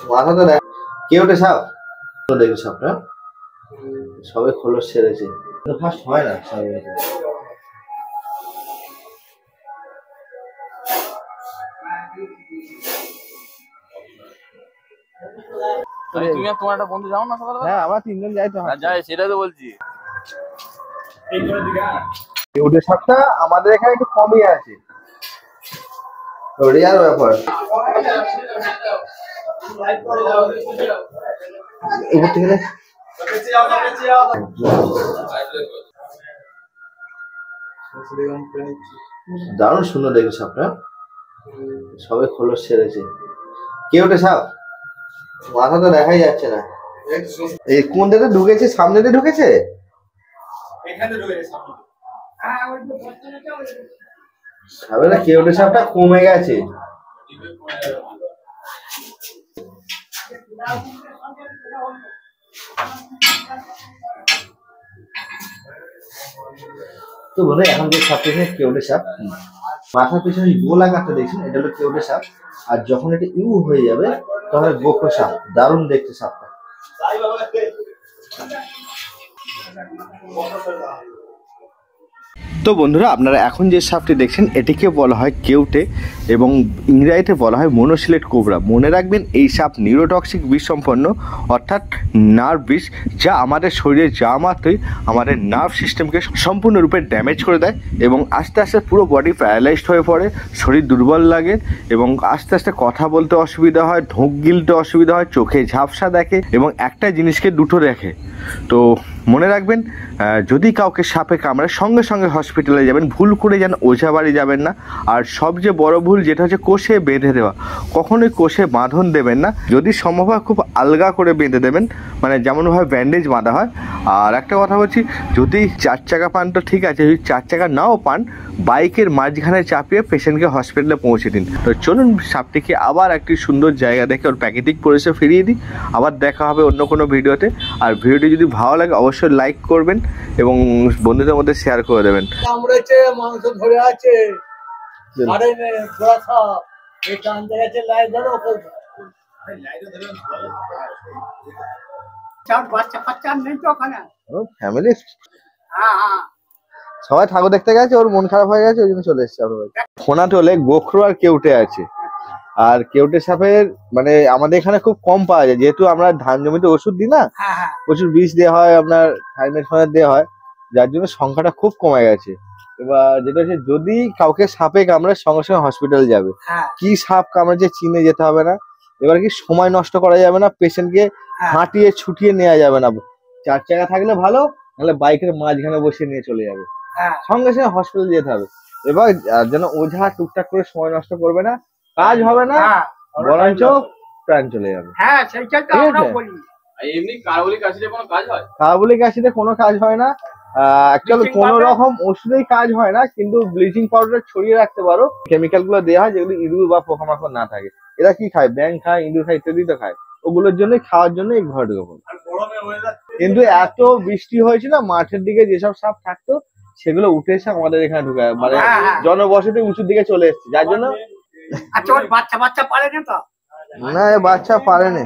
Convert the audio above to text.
মাথাটা দেখ কে ওটা সাপ দেখি সাপটা সবাই খোলস ছেড়েছে ফার্স্ট হয় না সবাই তুমি আর তোমার একটা বন্ধু যাও না সকালে? হ্যাঁ আমরা তিনজন যাই তো যাই সেটাই তো বলছি। ওটা সাপটা আমাদের এখানে একটু কমই আছে রেয়ার ব্যাপার উপর থেকে দারুণ সুন্দর দেখে সাপটা সবাই খোলস ছেড়েছে কে ওটা সাপ মাথাটা দেখাই যাচ্ছে না এই কোন দিকে ঢুকেছে সামনে দিয়ে ঢুকেছে সামনে কে ওটা সাপটা কমে গেছে তো বলে এখন যে সাপটা কেউটে সাপ মাথার পিছনে গোল আকারটা দেখছেন এটা হলো কেউটে সাপ আর যখন এটা ইউ হয়ে যাবে তখন গোখরো সাপ দারুণ দেখতে সাপটা তো বন্ধুরা আপনারা এখন যে সাপটি দেখছেন এটিকে বলা হয় কেউটে এবং ইংরেজিতে বলা হয় মনোসিলেট কোবরা মনে রাখবেন এই সাপ নিউরোটক্সিক বিষ সম্পন্ন অর্থাৎ নার্ভ বিষ যা আমাদের শরীরে যা মাত্রই আমাদের নার্ভ সিস্টেমকে সম্পূর্ণরূপে ড্যামেজ করে দেয় এবং আস্তে আস্তে পুরো বডি প্যারালাইজড হয়ে পড়ে শরীর দুর্বল লাগে এবং আস্তে আস্তে কথা বলতে অসুবিধা হয় ঢোক গিলতে অসুবিধা হয় চোখে ঝাপসা দেখে এবং একটা জিনিসকে দুটো দেখে তো মনে রাখবেন যদি কাউকে সাপে কামড়ায় সঙ্গে সঙ্গে হসপিটালে যাবেন ভুল করে যেন ওঝা বাড়ি যাবেন না আর সবচেয়ে বড় ভুল যেটা হচ্ছে কোষে বেঁধে দেওয়া কখনোই কোষে বাঁধন দেবেন না যদি সম্ভব হয় খুব আলগা করে বেঁধে দেবেন মানে যেমনভাবে ব্যান্ডেজ বাঁধা হয় আর একটা কথা বলছি যদি 4 চাকা পান তো ঠিক আছে যদি 4 চাকা নাও পান বাইকের মাঝখানে চাপিয়ে পেশেন্টকে হসপিটালে পৌঁছে দিন তো চলুন সাপটিকে আবার একটি সুন্দর জায়গা দেখে ওর প্রাকৃতিক পরিবেশে ফিরিয়ে দিই আবার দেখা হবে অন্য কোনো ভিডিওতে আর ভিডিওটি যদি ভালো লাগে অবশ্যই লাইক করবেন এবং বন্ধুদের মধ্যে শেয়ার করে দেবেন কামড়েছে মাংস ধরে আছে আরে গোড়া সাপ এই টানতে গেছে লাই ধরো চার বাচ্চা কাচ্চা নেই তো ওখানে ফ্যামিলি হ্যাঁ হ্যাঁ সবাই ঠাকুর দেখতে গেছে ওর মন খারাপ হয়ে গেছে ওই জন্য চলে এসেছে ফোনাটোলে গোখরো আর কেউটে আছে আর কেউটে সাপের মানে আমাদের এখানে খুব কম পাওয়া যায় যেহেতু আমরা ধান জমিতে ওষুধ দিই না প্রচুর বিষ দেওয়া হয় আপনার থাইমেটফোনার দেওয়া হয় যার জন্য সংখ্যাটা খুব কমে গেছে এবার যেটা হচ্ছে যদি কাউকে সাপে কামড়ে সঙ্গে সঙ্গে হসপিটাল যাবে কি সাপ কামড়েছে চিনে যেতে হবে না এবার কি সময় নষ্ট করা যাবে না পেশেন্টকে হাঁটিয়ে ছুটিয়ে নেওয়া যাবে না 4 চাকা থাকলে ভালো নাহলে বাইকের মাঝখানে বসে নিয়ে চলে যাবে সঙ্গে সঙ্গে হসপিটাল যেতে হবে এবার যেন ওঝা টুকটাক করে সময় নষ্ট করবে না কাজ হবে না বরঞ্চ প্রাণ চলে যাবে হ্যাঁ সেইটাই তো আমরা বলি এমনি কার্বলিক অ্যাসিডে কোনো কাজ হয় কার্বলিক অ্যাসিডে কোনো কাজ হয় না অ্যাকচুয়ালি কোনো রকম ওষুধেই কাজ হয় না কিন্তু ব্লিচিং পাউডার ছড়িয়ে রাখতে পারো কেমিক্যাল গুলো দেওয়া হয় যেগুলো ইঁদুর বা পোকামাকড় না থাকে এরা কি খায় ব্যাঙ খায় ইঁদুর খায় ইত্যাদি তো খায় ওগুলোর জন্য খাওয়ার জন্য এই ঘরে ঢোকে কিন্তু এত বৃষ্টি হয়েছে না মাঠের দিকে যেসব সাপ থাকতো সেগুলো উঠে এসে আমাদের এখানে ঢুকে মানে জনবসতি উঁচুর দিকে চলে এসছে যার জন্য আচ্ছা ওর বাচ্চা বাচ্চা পারে না তো না বাচ্চা পারেনি